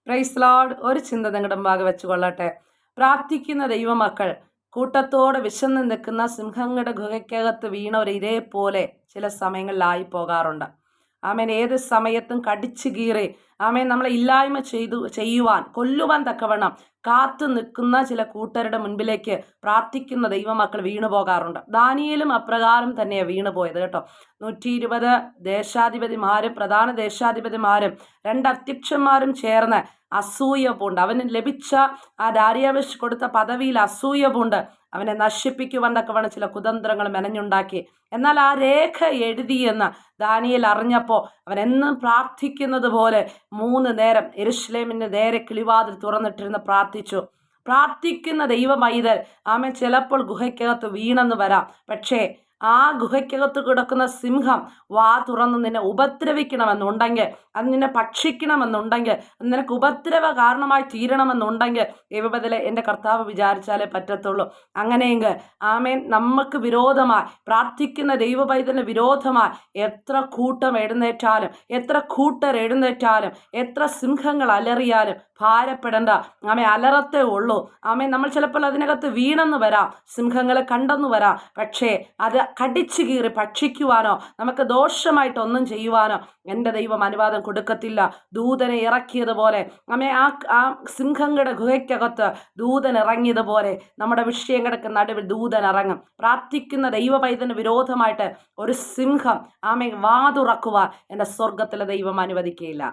Praise Lord. ഒരു ചിന്ത നിങ്ങളുടെ മുമ്പാകെ വെച്ചുകൊള്ളട്ടെ. പ്രാർത്ഥിക്കുന്ന ദൈവമക്കൾ കൂട്ടത്തോടെ വിശന്ന് നിൽക്കുന്ന സിംഹങ്ങളുടെ ഗുഹയ്ക്കകത്ത് വീണ ഒരു ഇരയെ പോലെ ചില സമയങ്ങളിലായി പോകാറുണ്ട്. ആമേൻ. ഏത് സമയത്തും കടിച്ചു കീറി ആമേൻ നമ്മളെ ഇല്ലായ്മ ചെയ്യുവാൻ കൊല്ലുവാൻ തക്കവണ്ണം കാത്തു നിൽക്കുന്ന ചില കൂട്ടരുടെ മുൻപിലേക്ക് പ്രാർത്ഥിക്കുന്ന ദൈവമക്കൾ വീണു പോകാറുണ്ട്. ദാനിയേലും അപ്രകാരം തന്നെയാണ് വീണു പോയത് കേട്ടോ. 120 ദേശാധിപതിമാരും പ്രധാന ദേശാധിപതിമാരും 2 അധ്യക്ഷന്മാരും ചേർന്ന് അസൂയ പൂണ്ട് അവന് ലഭിച്ച ആ ദാരിയാവേശ് കൊടുത്ത പദവിയിൽ അസൂയ പൂണ്ട് അവനെ നശിപ്പിക്കുവാൻ തക്കവണ്ണം ചില കുതന്ത്രങ്ങൾ മെനഞ്ഞുണ്ടാക്കി. എന്നാൽ ആ രേഖ എഴുതിയെന്ന് ദാനിയേൽ അറിഞ്ഞപ്പോൾ അവൻ എന്നും പ്രാർത്ഥിക്കുന്നത് പോലെ 3 നേരം യെരൂശലേമിൻ്റെ നേരെ കിളിവാതിൽ തുറന്നിട്ടിരുന്ന് പ്രാർത്ഥിച്ചു. പ്രാർത്ഥിക്കുന്ന ദൈവ പൈതൽ ആമേൻ ചിലപ്പോൾ ഗുഹയ്ക്കകത്ത് വീണെന്ന് വരാം. പക്ഷേ ആ ഗുഹയ്ക്കകത്ത് കിടക്കുന്ന സിംഹം വാ തുറന്ന് നിന്നെ ഉപദ്രവിക്കണമെന്നുണ്ടെങ്കിൽ, അത് നിന്നെ ഭക്ഷിക്കണമെന്നുണ്ടെങ്കിൽ, നിനക്ക് ഉപദ്രവ കാരണമായി തീരണമെന്നുണ്ടെങ്കിൽ ദൈവബദലെ എൻ്റെ കർത്താവ് വിചാരിച്ചാലേ പറ്റത്തുള്ളൂ. അങ്ങനെയെങ്കിൽ ആമേൻ നമുക്ക് വിരോധമായി പ്രാർത്ഥിക്കുന്ന ദൈവ പൈതലിന് വിരോധമായി എത്ര കൂട്ടം എഴുന്നേറ്റാലും, എത്ര കൂട്ടർ എഴുന്നേറ്റാലും, എത്ര സിംഹങ്ങൾ അലറിയാലും ഭാരപ്പെടേണ്ട. ആമേ അലറത്തേ ഉള്ളൂ. ആമേ നമ്മൾ ചിലപ്പോൾ അതിനകത്ത് വീണെന്ന് വരാം, സിംഹങ്ങളെ കണ്ടെന്ന് വരാം. പക്ഷേ അത് കടിച്ചു കീറി ഭക്ഷിക്കുവാനോ നമുക്ക് ദോഷമായിട്ടൊന്നും ചെയ്യുവാനോ എൻ്റെ ദൈവം അനുവാദം കൊടുക്കത്തില്ല. ദൂതനെ ഇറക്കിയതുപോലെ ആമേ ആ സിംഹങ്ങളുടെ ഗുഹയ്ക്കകത്ത് ദൂതൻ ഇറങ്ങിയതുപോലെ നമ്മുടെ വിഷയങ്ങൾക്ക് നടുവിൽ ദൂതൻ ഇറങ്ങും. പ്രാർത്ഥിക്കുന്ന ദൈവ പൈതലിന് വിരോധമായിട്ട് ഒരു സിംഹം ആമേ വാതുറക്കുവാൻ എൻ്റെ സ്വർഗത്തിലെ ദൈവം അനുവദിക്കുകയില്ല.